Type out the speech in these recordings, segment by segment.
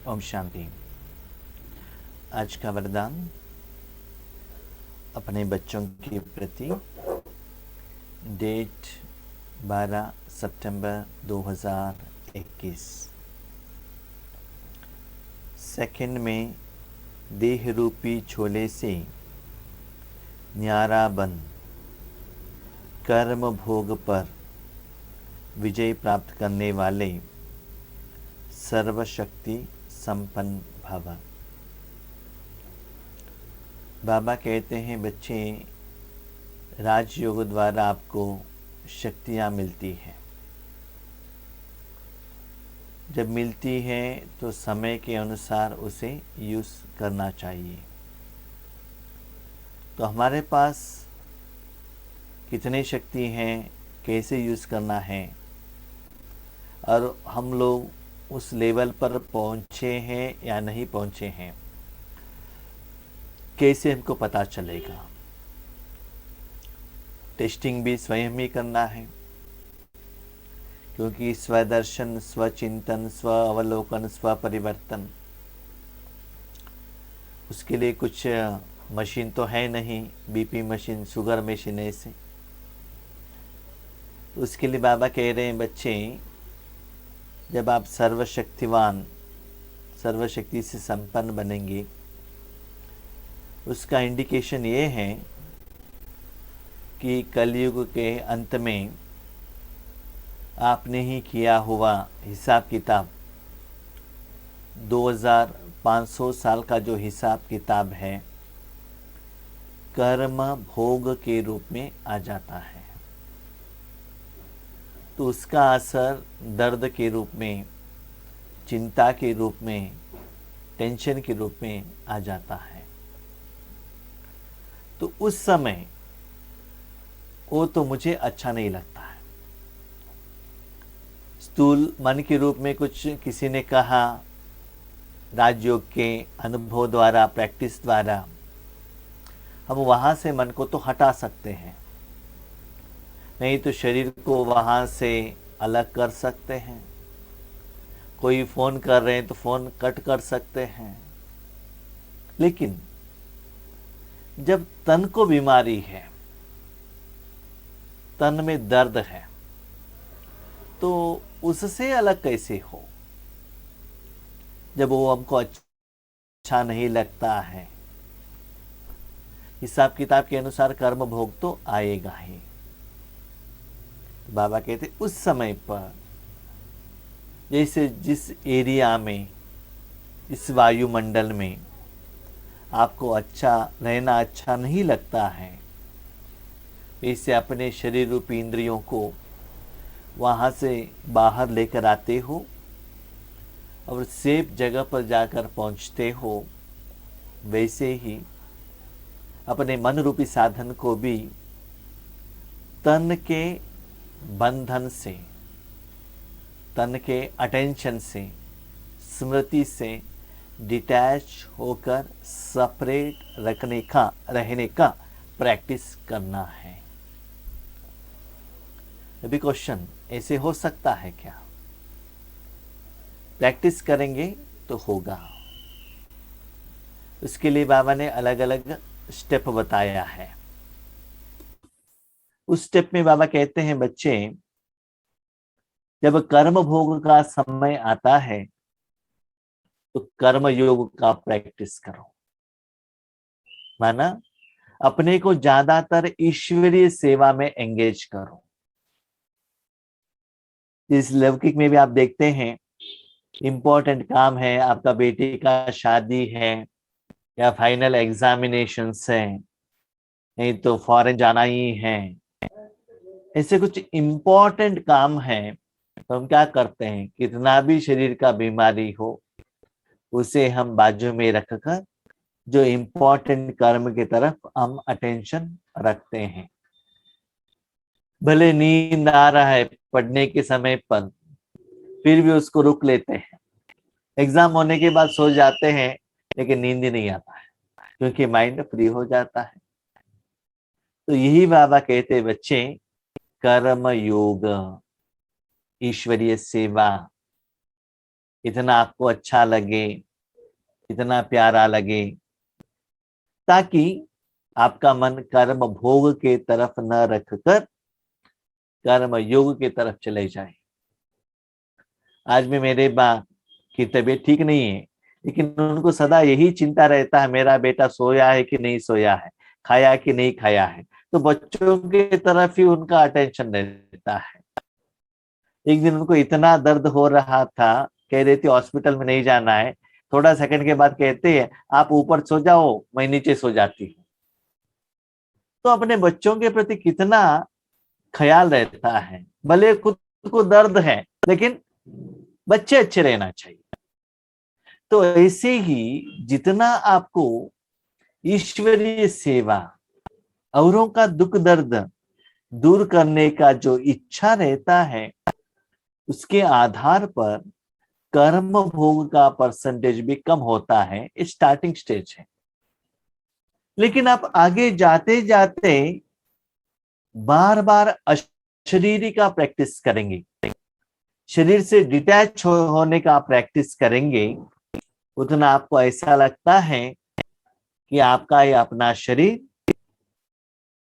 ओम शांति। आज का वरदान अपने बच्चों के प्रति। डेट 12 सितंबर 2021। सेकंड में देह रूपी छोले से न्यारा बन कर्म भोग पर विजय प्राप्त करने वाले सर्वशक्ति संपन्न भव। बाबा कहते हैं, बच्चे, राजयोग द्वारा आपको शक्तियाँ मिलती हैं। जब मिलती है तो समय के अनुसार उसे यूज़ करना चाहिए। तो हमारे पास कितनी शक्ति हैं, कैसे यूज़ करना है, और हम लोग उस लेवल पर पहुँचे हैं या नहीं पहुँचे हैं, कैसे हमको पता चलेगा। टेस्टिंग भी स्वयं ही करना है, क्योंकि स्वदर्शन, स्वचिंतन, स्व अवलोकन, स्व परिवर्तन, उसके लिए कुछ मशीन तो है नहीं, बीपी मशीन, शुगर मशीन ऐसे। तो उसके लिए बाबा कह रहे हैं, बच्चे, जब आप सर्वशक्तिवान, सर्वशक्ति से संपन्न बनेंगे, उसका इंडिकेशन ये है कि कलयुग के अंत में आपने ही किया हुआ हिसाब किताब, 2500 साल का जो हिसाब किताब है, कर्म भोग के रूप में आ जाता है। तो उसका असर दर्द के रूप में, चिंता के रूप में, टेंशन के रूप में आ जाता है। तो उस समय वो तो मुझे अच्छा नहीं लगता है। स्थूल मन के रूप में कुछ किसी ने कहा, राजयोग के अनुभव द्वारा, प्रैक्टिस द्वारा हम वहाँ से मन को तो हटा सकते हैं, नहीं तो शरीर को वहाँ से अलग कर सकते हैं। कोई फ़ोन कर रहे हैं तो फ़ोन कट कर सकते हैं। लेकिन जब तन को बीमारी है, तन में दर्द है, तो उससे अलग कैसे हो, जब वो हमको अच्छा नहीं लगता है। हिसाब किताब के अनुसार कर्म भोग तो आएगा ही। तो बाबा कहते, उस समय पर जैसे जिस एरिया में, इस वायुमंडल में आपको अच्छा रहना अच्छा नहीं लगता है, वैसे अपने शरीर रूपी इंद्रियों को वहाँ से बाहर लेकर आते हो और सेफ जगह पर जाकर पहुँचते हो। वैसे ही अपने मन रूपी साधन को भी तन के बंधन से, तन के अटेंशन से, स्मृति से डिटैच होकर सेपरेट रहने का प्रैक्टिस करना है। अभी क्वेश्चन ऐसे हो सकता है क्या? प्रैक्टिस करेंगे तो होगा। उसके लिए बाबा ने अलग अलग स्टेप बताया है। उस स्टेप में बाबा कहते हैं, बच्चे, जब कर्म भोग का समय आता है तो कर्म योग का प्रैक्टिस करो। माना अपने को ज्यादातर ईश्वरीय सेवा में एंगेज करो। इस लौकिक में भी आप देखते हैं, इंपॉर्टेंट काम है, आपका बेटी का शादी है या फाइनल एग्जामिनेशन है, नहीं तो फॉरेन जाना ही है, ऐसे कुछ इंपॉर्टेंट काम है, तो हम क्या करते हैं, कितना भी शरीर का बीमारी हो, उसे हम बाजू में रखकर जो इंपॉर्टेंट कर्म की तरफ हम अटेंशन रखते हैं। भले नींद आ रहा है पढ़ने के समय पर, फिर भी उसको रुक लेते हैं। एग्जाम होने के बाद सो जाते हैं, लेकिन नींद ही नहीं आता है, क्योंकि माइंड फ्री हो जाता है। तो यही बाबा कहते, बच्चे, कर्म योग, ईश्वरीय सेवा, इतना आपको अच्छा लगे, इतना प्यारा लगे, ताकि आपका मन कर्म भोग के तरफ न रखकर कर्म योग की तरफ चले जाए। आज भी मेरे माँ की तबीयत ठीक नहीं है, लेकिन उनको सदा यही चिंता रहता है, मेरा बेटा सोया है कि नहीं सोया है, खाया कि नहीं खाया है। तो बच्चों की तरफ ही उनका अटेंशन रहता है। एक दिन उनको इतना दर्द हो रहा था, कह रही थी हॉस्पिटल में नहीं जाना है। थोड़ा सेकंड के बाद कहते हैं आप ऊपर सो जाओ, मैं नीचे सो जाती हूँ। तो अपने बच्चों के प्रति कितना ख्याल रहता है। भले खुद को दर्द है, लेकिन बच्चे अच्छे रहना चाहिए। तो ऐसे ही जितना आपको ईश्वरीय सेवा, औरों का दुख दर्द दूर करने का जो इच्छा रहता है, उसके आधार पर कर्म भोग का परसेंटेज भी कम होता है। स्टार्टिंग स्टेज है, लेकिन आप आगे जाते जाते बार बार अशरीरी का प्रैक्टिस करेंगे, शरीर से डिटैच होने का प्रैक्टिस करेंगे, उतना आपको ऐसा लगता है कि आपका ये अपना शरीर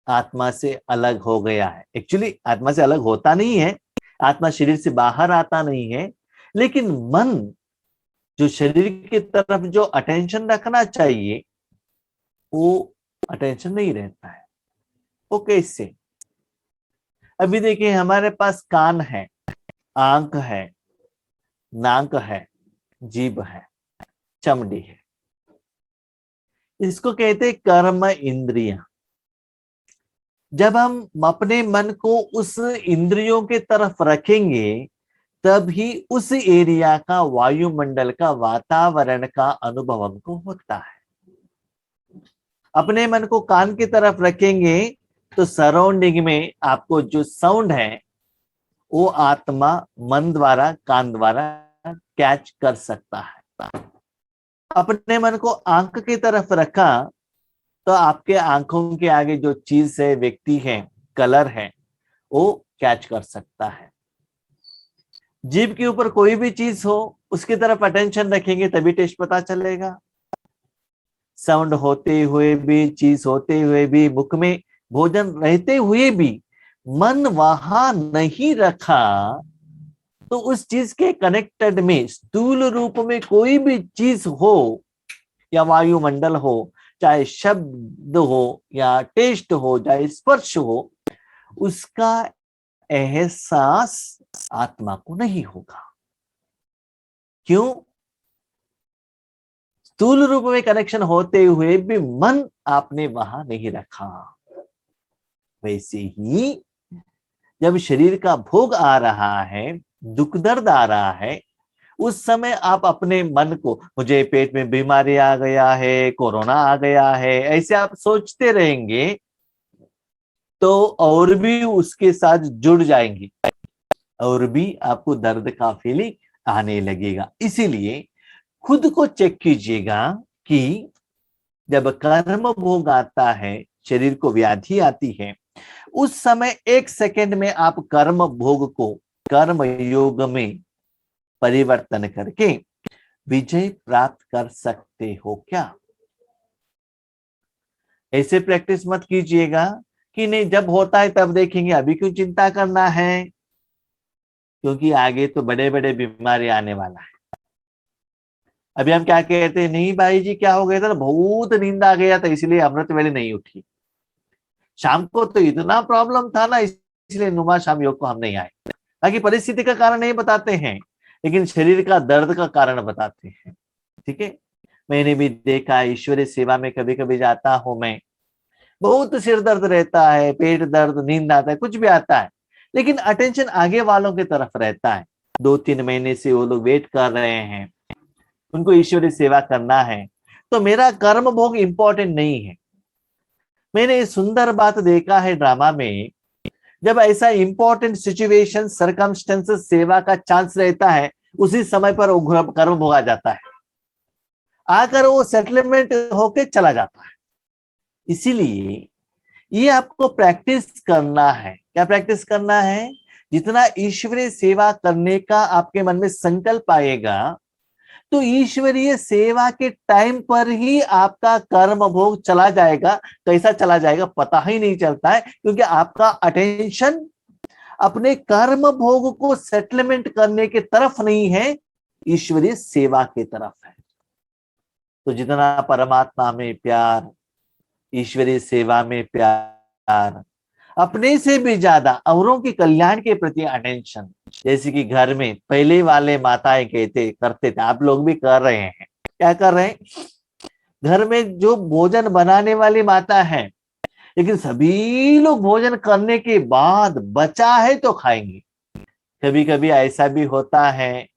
आत्मा से अलग हो गया है। एक्चुअली आत्मा से अलग होता नहीं है, आत्मा शरीर से बाहर आता नहीं है, लेकिन मन जो शरीर की तरफ जो अटेंशन रखना चाहिए, वो अटेंशन नहीं रहता है। वो कैसे? अभी देखिए, हमारे पास कान है, आंख है, नाक है, जीभ है, चमड़ी है। इसको कहते हैं कर्म इंद्रियां। जब हम अपने मन को उस इंद्रियों के तरफ रखेंगे, तभी उस एरिया का वायुमंडल का वातावरण का अनुभव हमको होता है। अपने मन को कान की तरफ रखेंगे तो सराउंडिंग में आपको जो साउंड है, वो आत्मा मन द्वारा, कान द्वारा कैच कर सकता है। अपने मन को आंख की तरफ रखा तो आपके आंखों के आगे जो चीज है, व्यक्ति है, कलर है, वो कैच कर सकता है। जीभ के ऊपर कोई भी चीज हो, उसकी तरफ अटेंशन रखेंगे तभी टेस्ट पता चलेगा। साउंड होते हुए भी, चीज होते हुए भी, मुख में भोजन रहते हुए भी मन वहां नहीं रखा, तो उस चीज के कनेक्टेड में स्थूल रूप में कोई भी चीज हो या वायुमंडल हो, चाहे शब्द हो या टेस्ट हो, चाहे स्पर्श हो, उसका एहसास आत्मा को नहीं होगा। क्यों? स्थूल रूप में कनेक्शन होते हुए भी मन आपने वहां नहीं रखा। वैसे ही जब शरीर का भोग आ रहा है, दुख दर्द आ रहा है, उस समय आप अपने मन को, मुझे पेट में बीमारी आ गया है, कोरोना आ गया है, ऐसे आप सोचते रहेंगे तो और भी उसके साथ जुड़ जाएंगे और भी आपको दर्द का फीलिंग आने लगेगा। इसीलिए खुद को चेक कीजिएगा कि जब कर्म भोग आता है, शरीर को व्याधि आती है, उस समय 1 सेकंड में आप कर्म भोग को कर्म योग में परिवर्तन करके विजय प्राप्त कर सकते हो क्या? ऐसे प्रैक्टिस मत कीजिएगा कि नहीं जब होता है तब देखेंगे, अभी क्यों चिंता करना है, क्योंकि आगे तो बड़े बड़े बीमारी आने वाला है। अभी हम क्या कहते हैं, नहीं भाई जी क्या हो गया था, बहुत नींद आ गया था इसलिए अमृत वेले नहीं उठी, शाम को तो इतना प्रॉब्लम था ना इसलिए नुमा शाम योग को हम नहीं आए। बाकी परिस्थिति का कारण नहीं बताते हैं, लेकिन शरीर का दर्द का कारण बताते हैं। ठीक है, मैंने भी देखा, ईश्वरीय सेवा में कभी कभी जाता हूं मैं, बहुत सिर दर्द रहता है, पेट दर्द, नींद आता है, कुछ भी आता है, लेकिन अटेंशन आगे वालों की तरफ रहता है। 2-3 महीने से वो लोग वेट कर रहे हैं, उनको ईश्वरीय सेवा करना है, तो मेरा कर्म भोग इंपॉर्टेंट नहीं है। मैंने ये सुंदर बात देखा है ड्रामा में, जब ऐसा इंपॉर्टेंट सिचुएशन, सरकमस्टेंसेस, सेवा का चांस रहता है, उसी समय पर वो कर्म भोग आ जाता है, आकर वो सेटलमेंट होके चला जाता है। इसीलिए ये आपको प्रैक्टिस करना है। क्या प्रैक्टिस करना है? जितना ईश्वरीय सेवा करने का आपके मन में संकल्प आएगा, तो ईश्वरीय सेवा के टाइम पर ही आपका कर्म भोग चला जाएगा। कैसा चला जाएगा पता ही नहीं चलता है, क्योंकि आपका अटेंशन अपने कर्म भोग को सेटलमेंट करने के तरफ नहीं है, ईश्वरीय सेवा के तरफ है। तो जितना परमात्मा में प्यार, ईश्वरीय सेवा में प्यार, अपने से भी ज्यादा औरों के कल्याण के प्रति अटेंशन, जैसे कि घर में पहले वाले माताएं करते थे, आप लोग भी कर रहे हैं। क्या कर रहे हैं? घर में जो भोजन बनाने वाली माता है, लेकिन सभी लोग भोजन करने के बाद बचा है तो खाएंगे। कभी कभी ऐसा भी होता है,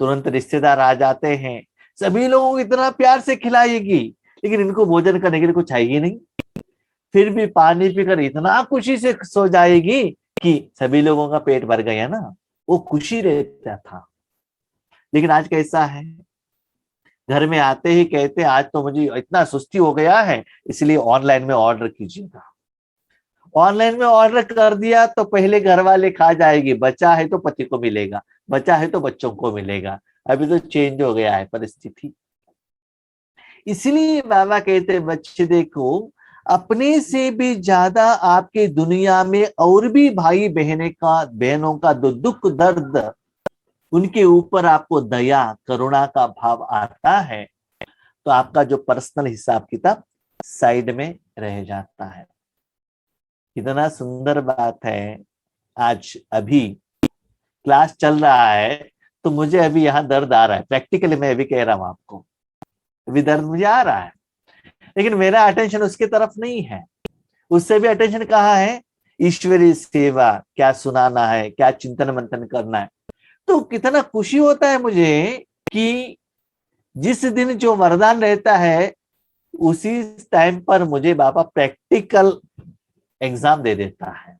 तुरंत रिश्तेदार आ जाते हैं, सभी लोगों को इतना प्यार से खिलाएगी, लेकिन इनको भोजन करने के लिए कुछ चाहिए नहीं, फिर भी पानी पीकर इतना खुशी से सो जाएगी कि सभी लोगों का पेट भर गया ना, वो खुशी रहता था। लेकिन आज कैसा है? घर में आते ही कहते आज तो मुझे इतना सुस्ती हो गया है, इसलिए ऑनलाइन में ऑर्डर कीजिएगा। ऑनलाइन में ऑर्डर कर दिया तो पहले घर वाले खा जाएगी, बचा है तो पति को मिलेगा, बचा है तो बच्चों को मिलेगा। अभी तो चेंज हो गया है परिस्थिति। इसलिए बाबा कहते बच्चे देखो, अपने से भी ज्यादा आपके दुनिया में और भी भाई बहनों का दुख दर्द, उनके ऊपर आपको दया करुणा का भाव आता है, तो आपका जो पर्सनल हिसाब किताब साइड में रह जाता है। कितना सुंदर बात है। आज अभी क्लास चल रहा है तो मुझे अभी यहाँ दर्द आ रहा है, प्रैक्टिकली मैं अभी कह रहा हूं आपको, अभी दर्द मुझे आ रहा है, लेकिन मेरा अटेंशन उसके तरफ नहीं है। उससे भी अटेंशन कहाँ है? ईश्वरीय सेवा, क्या सुनाना है, क्या चिंतन मंथन करना है। तो कितना खुशी होता है मुझे कि जिस दिन जो वरदान रहता है उसी टाइम पर मुझे बाबा प्रैक्टिकल एग्जाम दे देता है।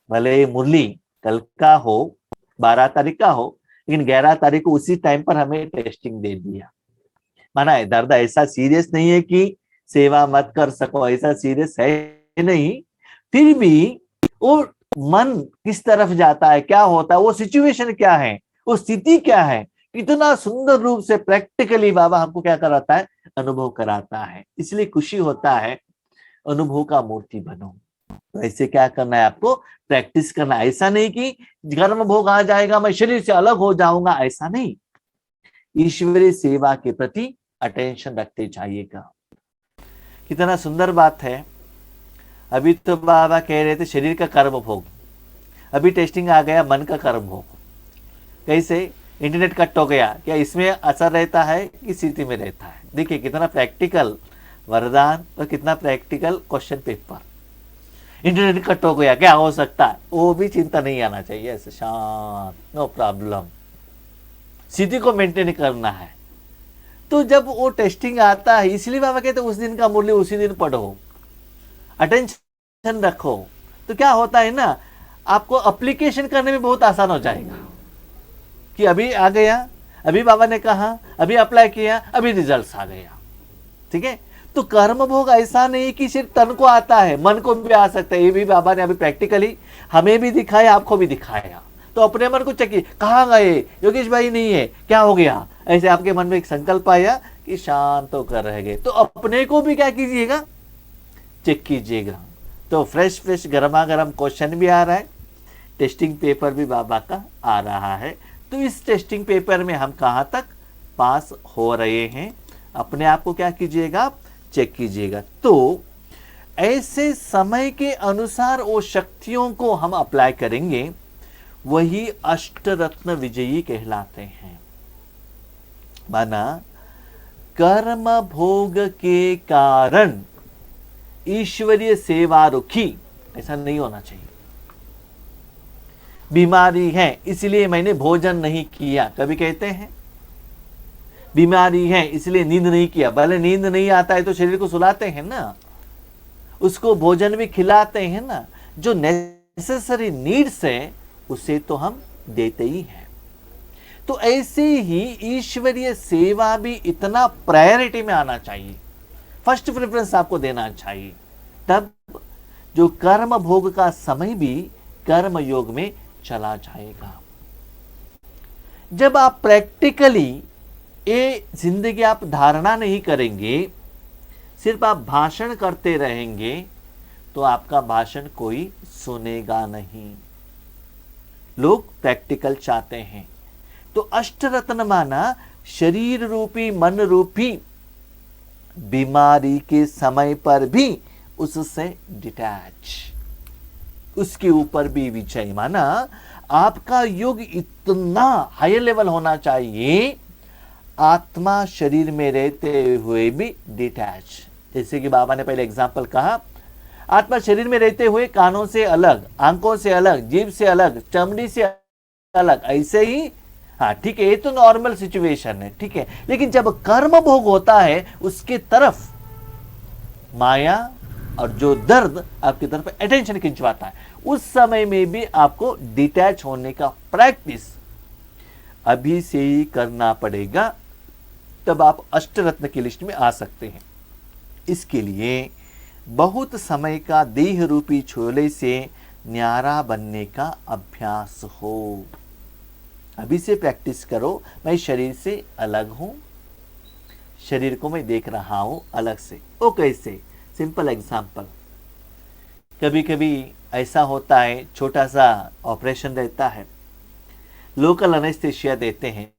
भले मुरली कल का हो, 12 तारीख का हो, लेकिन 11 तारीख को उसी टाइम पर हमें टेस्टिंग दे दिया। माना है दर्द ऐसा सीरियस नहीं है कि सेवा मत कर सको, ऐसा सीरियस है नहीं, फिर भी वो मन किस तरफ जाता है, क्या होता है, वो सिचुएशन क्या है, वो स्थिति क्या है, इतना सुंदर रूप से प्रैक्टिकली बाबा हमको क्या कराता है? अनुभव कराता है। इसलिए खुशी होता है, अनुभव का मूर्ति बनो। तो ऐसे क्या करना है? आपको प्रैक्टिस करना। ऐसा नहीं कि कर्म भोग आ जाएगा मैं शरीर से अलग हो जाऊंगा, ऐसा नहीं। ईश्वरीय सेवा के प्रति अटेंशन रखते जाइएगा। कितना सुंदर बात है। अभी तो बाबा कह रहे थे शरीर का कर्म भोग, अभी टेस्टिंग आ गया मन का कर्म भोग। कैसे? इंटरनेट कट हो गया, क्या इसमें असर रहता है कि स्थिति में रहता है? देखिए कितना प्रैक्टिकल वरदान और कितना practical question paper. Internet cut हो गया, क्या हो सकता है? वो भी चिंता नहीं आना चाहिए, ऐसे शांत, नो प्रॉब्लम, स्थिति को मेंटेन करना है। तो जब वो टेस्टिंग आता है, इसलिए बाबा कहते उस दिन का मूल्य उसी दिन पढ़ो, अटेंशन रखो, तो क्या होता है ना, आपको एप्लीकेशन करने में बहुत आसान हो जाएगा कि अभी आ गया, अभी बाबा ने कहा, अभी अप्लाई किया, अभी रिजल्ट्स आ गया। ठीक है? तो कर्म भोग ऐसा नहीं कि सिर्फ तन को आता है, मन को भी आ सकता है। ये भी बाबा ने अभी प्रैक्टिकली हमें भी दिखाया, आपको भी दिखाया। तो अपने मन को चेक, कहाँ गए योगेश भाई, नहीं है, क्या हो गया? ऐसे आपके मन में एक संकल्प आया कि शांत होकर रह गए, तो अपने को भी क्या कीजिएगा? चेक कीजिएगा। तो फ्रेश गर्मा गर्म क्वेश्चन भी आ रहा है, टेस्टिंग पेपर भी बाबा का आ रहा है। तो इस टेस्टिंग पेपर में हम कहाँ तक पास हो रहे हैं, अपने आप को क्या कीजिएगा? चेक कीजिएगा। तो ऐसे समय के अनुसार वो शक्तियों को हम अप्लाई करेंगे, वही अष्टरत्न विजयी कहलाते हैं। माना कर्म भोग के कारण ईश्वरीय सेवा रुखी, ऐसा नहीं होना चाहिए। बीमारी है इसलिए मैंने भोजन नहीं किया, कभी कहते हैं बीमारी है इसलिए नींद नहीं किया। भले नींद नहीं आता है तो शरीर को सुलाते हैं ना, उसको भोजन भी खिलाते हैं ना, जो नेसेसरी नीड्स है उसे तो हम देते ही हैं। तो ऐसे ही ईश्वरीय सेवा भी इतना प्रायोरिटी में आना चाहिए, फर्स्ट प्रेफरेंस आपको देना चाहिए। तब जो कर्म भोग का समय भी कर्म योग में चला जाएगा। जब आप प्रैक्टिकली ये जिंदगी आप धारणा नहीं करेंगे, सिर्फ आप भाषण करते रहेंगे, तो आपका भाषण कोई सुनेगा नहीं। लोग प्रैक्टिकल चाहते हैं। तो अष्टरत्न माना शरीर रूपी मन रूपी बीमारी के समय पर भी उससे डिटैच, उसके ऊपर भी विजय। माना आपका योग इतना हाई लेवल होना चाहिए, आत्मा शरीर में रहते हुए भी डिटैच। जैसे कि बाबा ने पहले एग्जाम्पल कहा, आत्मा शरीर में रहते हुए कानों से अलग, आंखों से अलग, जीभ से अलग, चमड़ी से अलग, ऐसे ही। हाँ ठीक है, ये तो नॉर्मल सिचुएशन है, ठीक है। लेकिन जब कर्म भोग होता है, उसके तरफ माया और जो दर्द आपकी तरफ अटेंशन खिंचवाता है, उस समय में भी आपको डिटैच होने का प्रैक्टिस अभी से ही करना पड़ेगा, तब आप अष्टरत्न की लिस्ट में आ सकते हैं। इसके लिए बहुत समय का देह रूपी छोले से न्यारा बनने का अभ्यास हो। अभी से प्रैक्टिस करो, मैं शरीर से अलग हूं, शरीर को मैं देख रहा हूं अलग से। ओ कैसे? सिंपल एग्जाम्पल, कभी कभी ऐसा होता है, छोटा सा ऑपरेशन रहता है, लोकल एनेस्थेशिया देते हैं,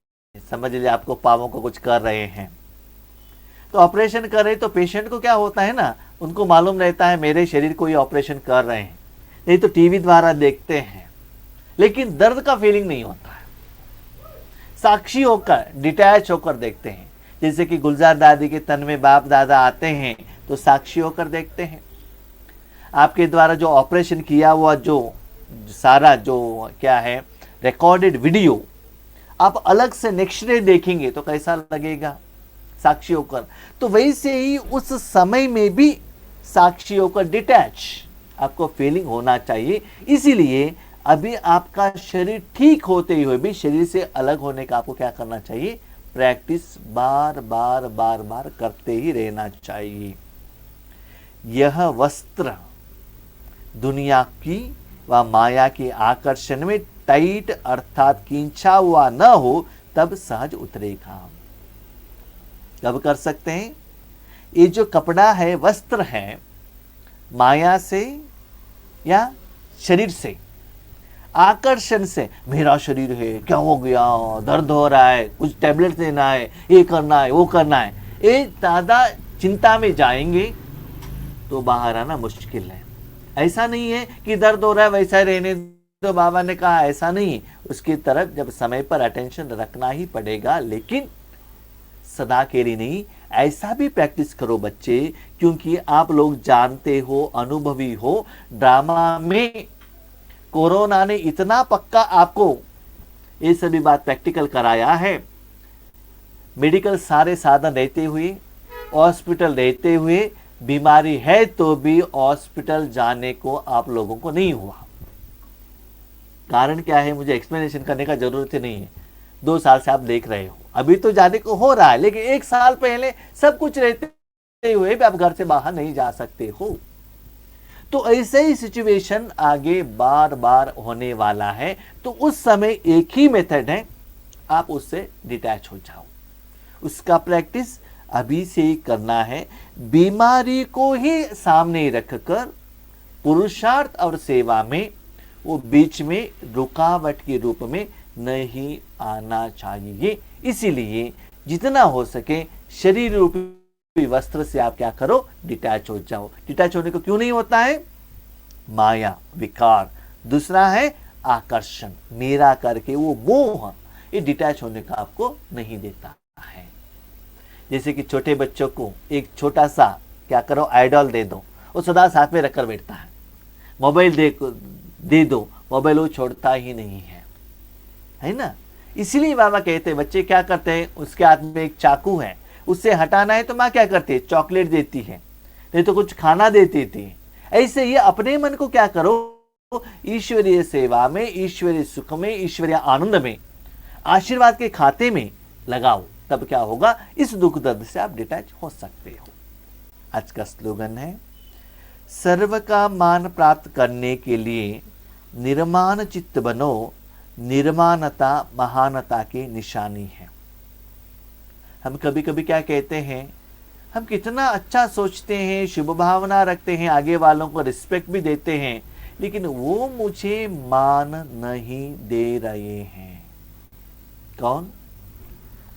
समझ लीजिए आपको पावों को कुछ कर रहे हैं, तो ऑपरेशन कर रहे, तो पेशेंट को क्या होता है ना, उनको मालूम रहता है मेरे शरीर को ये ऑपरेशन कर रहे हैं, नहीं तो टीवी द्वारा देखते हैं, लेकिन दर्द का फीलिंग नहीं होता है। साक्षी होकर, डिटैच होकर देखते हैं। जैसे कि गुलजार दादी के तन में बाप दादा आते हैं, तो साक्षी होकर देखते हैं। आपके द्वारा जो ऑपरेशन किया हुआ जो सारा जो क्या है रिकॉर्डेड वीडियो, आप अलग से नेक्स्ट डे देखेंगे तो कैसा लगेगा? साक्षी होकर। तो वैसे ही उस समय में भी साक्षी होकर डिटैच आपको फीलिंग होना चाहिए। इसीलिए अभी आपका शरीर ठीक होते हुए भी शरीर से अलग होने का आपको क्या करना चाहिए? प्रैक्टिस बार बार बार बार करते ही रहना चाहिए। यह वस्त्र दुनिया की व माया के आकर्षण में टाइट अर्थात खींचा हुआ न हो, तब सहज उतरेगा। कब कर सकते हैं? ये जो कपड़ा है, वस्त्र है, माया से या शरीर से, आकर्षण से, मेरा शरीर है, क्या हो गया, दर्द हो रहा है, कुछ टैबलेट देना है, ये करना है, वो करना है, ये ज्यादा चिंता में जाएंगे तो बाहर आना मुश्किल है। ऐसा नहीं है कि दर्द हो रहा है वैसा ही रहने दो, बाबा ने कहा ऐसा नहीं। उसकी तरफ जब समय पर अटेंशन रखना ही पड़ेगा, लेकिन सदा के लिए नहीं। ऐसा भी प्रैक्टिस करो बच्चे, क्योंकि आप लोग जानते हो, अनुभवी हो, ड्रामा में कोरोना ने इतना पक्का आपको ये सभी बात प्रैक्टिकल कराया है। मेडिकल सारे साधन रहते हुए, हॉस्पिटल रहते हुए, बीमारी है तो भी हॉस्पिटल जाने को आप लोगों को नहीं हुआ। कारण क्या है मुझे एक्सप्लेनेशन करने का जरूरत ही नहीं है। 2 साल से आप देख रहे हो, अभी तो जाने को हो रहा है, लेकिन 1 साल पहले सब कुछ रहते हुए भी आप घर से बाहर नहीं जा सकते हो। तो ऐसे ही सिचुएशन आगे बार बार होने वाला है। तो उस समय एक ही मेथड है, आप उससे डिटैच हो जाओ। उसका प्रैक्टिस अभी से ही करना है। बीमारी को ही सामने रखकर पुरुषार्थ और सेवा में वो बीच में रुकावट के रूप में नहीं आना चाहिए। इसीलिए जितना हो सके शरीर रूपी वस्त्र से आप क्या करो? डिटैच हो जाओ। डिटैच होने को क्यों नहीं होता है? माया, विकार। दूसरा है आकर्षण, मेरा करके वो मोह, ये डिटैच होने का आपको नहीं देता है। जैसे कि छोटे बच्चों को एक छोटा सा क्या करो, आइडॉल दे दो, वो सदा साथ में रखकर बैठता है। मोबाइल दे दो, मोबाइल वो छोड़ता ही नहीं है ना। इसीलिए बाबा कहते हैं बच्चे क्या करते हैं, उसके हाथ में एक चाकू है, उससे हटाना है तो माँ क्या करती है? चॉकलेट देती है, नहीं तो कुछ खाना देती थी। ऐसे ही अपने मन को क्या करो? ईश्वरीय सेवा में, ईश्वरीय सुख में, ईश्वरीय आनंद में, आशीर्वाद के खाते में लगाओ। तब क्या होगा? इस दुख दर्द से आप डिटैच हो सकते हो। आज का स्लोगन है, सर्व का मान प्राप्त करने के लिए निर्माण चित्त बनो, निर्माणता महानता की निशानी है। हम कभी कभी क्या कहते हैं, हम कितना अच्छा सोचते हैं, शुभ भावना रखते हैं, आगे वालों को रिस्पेक्ट भी देते हैं, लेकिन वो मुझे मान नहीं दे रहे हैं। कौन?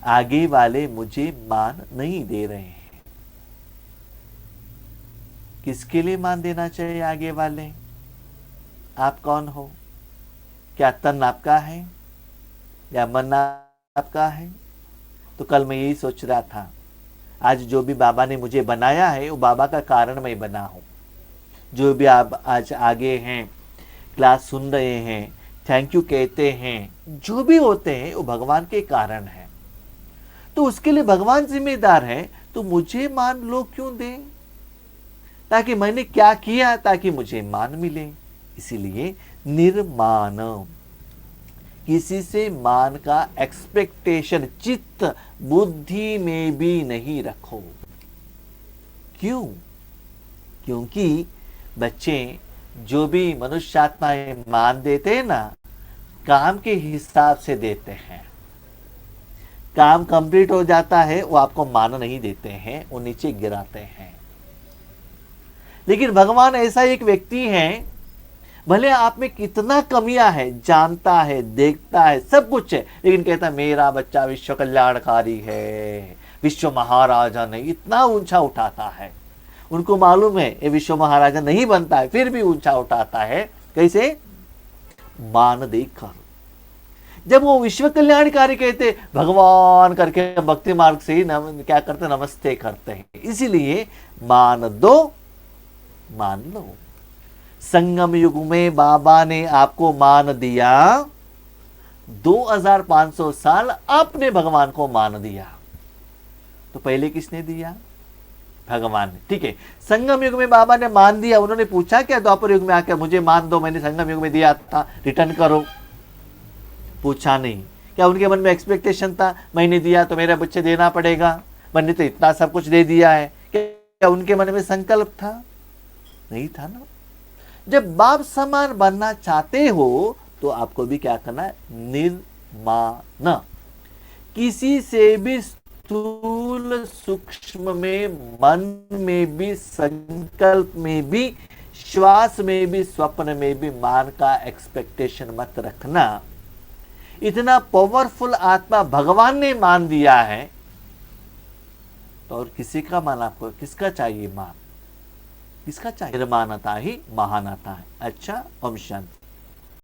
आगे वाले मुझे मान नहीं दे रहे हैं। किसके लिए मान देना चाहिए आगे वाले? आप कौन हो? क्या तन आपका है या मन आपका है? तो कल मैं यही सोच रहा था, आज जो भी बाबा ने मुझे बनाया है वो बाबा का कारण मैं बना हूं। जो भी आप आज आगे हैं, क्लास सुन रहे हैं, थैंक यू कहते हैं, जो भी होते हैं वो भगवान के कारण है। तो उसके लिए भगवान जिम्मेदार है। तो मुझे मान लोग क्यों दें? ताकि मैंने क्या किया ताकि मुझे मान मिले। इसीलिए निर्मान, किसी से मान का एक्सपेक्टेशन चित्त बुद्धि में भी नहीं रखो। क्यों? क्योंकि बच्चे जो भी मनुष्यात्माएं मान देते हैं ना, काम के हिसाब से देते हैं। काम कंप्लीट हो जाता है, वो आपको मान नहीं देते हैं, वो नीचे गिराते हैं। लेकिन भगवान ऐसा एक व्यक्ति है, भले आप में कितना कमियां है, जानता है, देखता है, सब कुछ है, लेकिन कहता मेरा बच्चा विश्व कल्याणकारी है, विश्व महाराजा नहीं, इतना ऊंचा उठाता है। उनको मालूम है ये विश्व महाराजा नहीं बनता है, फिर भी ऊंचा उठाता है। कैसे? मान देकर। जब वो विश्व कल्याणकारी कहते भगवान करके भक्ति मार्ग से ही क्या करते, नमस्ते करते हैं। इसीलिए मान दो, मान लो। संगम युग में बाबा ने आपको मान दिया, 2500 साल आपने भगवान को मान दिया। तो पहले किसने दिया? भगवान ने। ठीक है, संगम युग में बाबा ने मान दिया। उन्होंने पूछा क्या द्वापर युग में आकर मुझे मान दो, मैंने संगम युग में दिया था, रिटर्न करो? पूछा नहीं। क्या उनके मन में एक्सपेक्टेशन था मैंने दिया तो मेरे बच्चे देना पड़ेगा, मैंने तो इतना सब कुछ दे दिया है? क्या उनके मन में संकल्प था? नहीं था ना। जब बाप समान बनना चाहते हो तो आपको भी क्या करना है? निर्माण। किसी से भी स्थूल सूक्ष्म में, मन में भी, संकल्प में भी, श्वास में भी, स्वप्न में भी मान का एक्सपेक्टेशन मत रखना। इतना पावरफुल आत्मा भगवान ने मान दिया है, तो और किसी का मान आपको किसका चाहिए? मान किसका चाहिए? निर्माणता ही महानता है। अच्छा, ओम शांति।